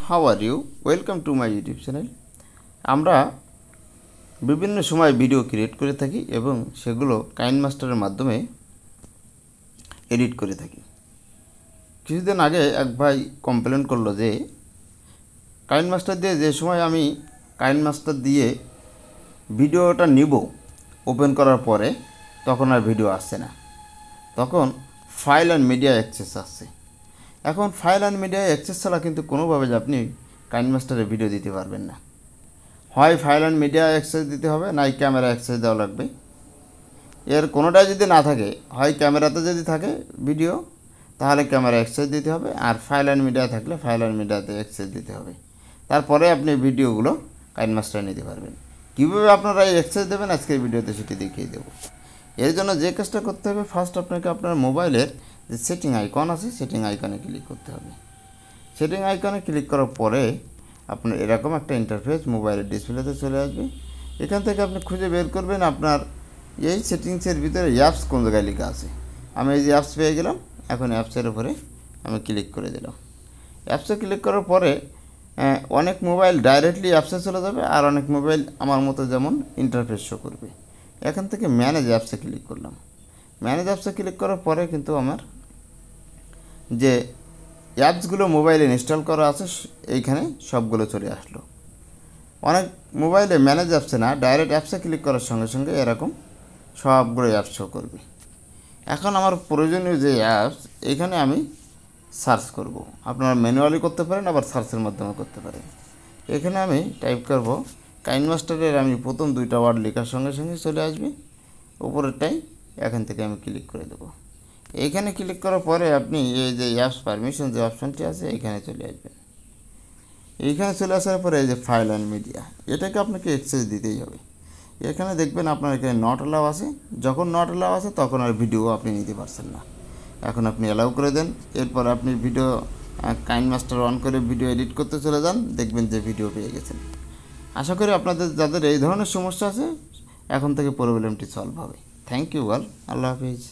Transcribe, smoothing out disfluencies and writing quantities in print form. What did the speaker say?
how are you? Welcome to my YouTube channel. আমরা বিভিন্ন সময় ভিডিও ক্রিয়েট করে থাকি এবং সেগুলো কাইনমাস্টারের মাধ্যমে এডিট করে থাকি। কিছুদিন আগে এক ভাই কমপ্লেন করলো যে কাইনমাস্টার দিয়ে যে সময় আমি কাইনমাস্টার দিয়ে ভিডিওটা নিব ওপেন করার পরে তখন আর ভিডিও আসছে না, তখন ফাইল অ্যান্ড মিডিয়া অ্যাক্সেস আসছে। এখন ফাইল অ্যান্ড মিডিয়া অ্যাক্সেস ছাড়া কিন্তু কোনোভাবে আপনি কাইনমাস্টারে ভিডিও দিতে পারবেন না। হয় ফাইল অ্যান্ড মিডিয়া অ্যাক্সেস দিতে হবে, নাই ক্যামেরা অ্যাক্সেস দেওয়া লাগবে। এর কোনোটাই যদি না থাকে, হয় ক্যামেরাতে যদি থাকে ভিডিও তাহলে ক্যামেরা অ্যাক্সেস দিতে হবে, আর ফাইল অ্যান্ড মিডিয়া থাকলে ফাইল অ্যান্ড মিডিয়াতে অ্যাক্সেস দিতে হবে। তারপরে আপনি ভিডিওগুলো কাইনমাস্টারে নিতে পারবেন। কীভাবে আপনারা এই অ্যাক্সেস দেবেন আজকের ভিডিওতে সেটি দেখিয়ে দেবো। এর জন্য যে কাজটা করতে হবে, ফার্স্ট আপনাকে আপনার মোবাইলের যে সেটিং আইকন আছে সেটিং আইকনে ক্লিক করতে হবে। সেটিং আইকনে ক্লিক করার পরে আপনার এরকম একটা ইন্টারফেস মোবাইলের ডিসপ্লেতে চলে আসবে। এখান থেকে আপনি খুঁজে বের করবেন আপনার এই সেটিংসের ভিতরে অ্যাপস কোন জায়গায় লেখা আছে। আমি এই যে অ্যাপস পেয়ে গেলাম, এখন অ্যাপসের উপরে আমি ক্লিক করে দিলাম। অ্যাপসে ক্লিক করার পরে অনেক মোবাইল ডাইরেক্টলি অ্যাপসে চলে যাবে, আর অনেক মোবাইল আমার মতো যেমন ইন্টারফেস শো করবে। এখান থেকে ম্যানেজ অ্যাপসে ক্লিক করলাম। ম্যানেজ অ্যাপসে ক্লিক করার পরে কিন্তু আমার যে অ্যাপসগুলো মোবাইলে ইনস্টল করা আছে এইখানে সবগুলো চলে আসলো। অনেক মোবাইলে ম্যানেজ অ্যাপসে না, ডাইরেক্ট অ্যাপসে ক্লিক করার সঙ্গে সঙ্গে এরকম সবগুলো অ্যাপস শো করবে। এখন আমার প্রয়োজনীয় যে অ্যাপস এইখানে আমি সার্চ করব। আপনারা ম্যানুয়ালি করতে পারেন, আবার সার্চের মাধ্যমে করতে পারেন। এখানে আমি টাইপ করব কাইনমাস্টারের, আমি প্রথম দুইটা ওয়ার্ড লেখার সঙ্গে সঙ্গে চলে আসবে উপরেরটাই। এখান থেকে আমি ক্লিক করে দেবো। এইখানে ক্লিক করার পরে আপনি এই যে অ্যাপস পারমিশন যে অপশানটি আছে এইখানে চলে আসবেন। এইখানে চলে আসার পরে এই যে ফাইল অ্যান্ড মিডিয়া, এটাকে আপনাকে অ্যাক্সেস দিতেই হবে। এখানে দেখবেন আপনার এখানে নট অ্যালাউ আছে। যখন নট অ্যালাউ আছে তখন আর ভিডিও আপনি নিতে পারছেন না। এখন আপনি অ্যালাউ করে দেন। এরপর আপনি ভিডিও কাইনমাস্টার অন করে ভিডিও এডিট করতে চলে যান, দেখবেন যে ভিডিও পেয়ে গেছেন। আশা করি আপনাদের যাদের এই ধরনের সমস্যা আছে এখন থেকে প্রবলেমটি সলভ হবে। Thank you all. আল্লাহ হাফিজ।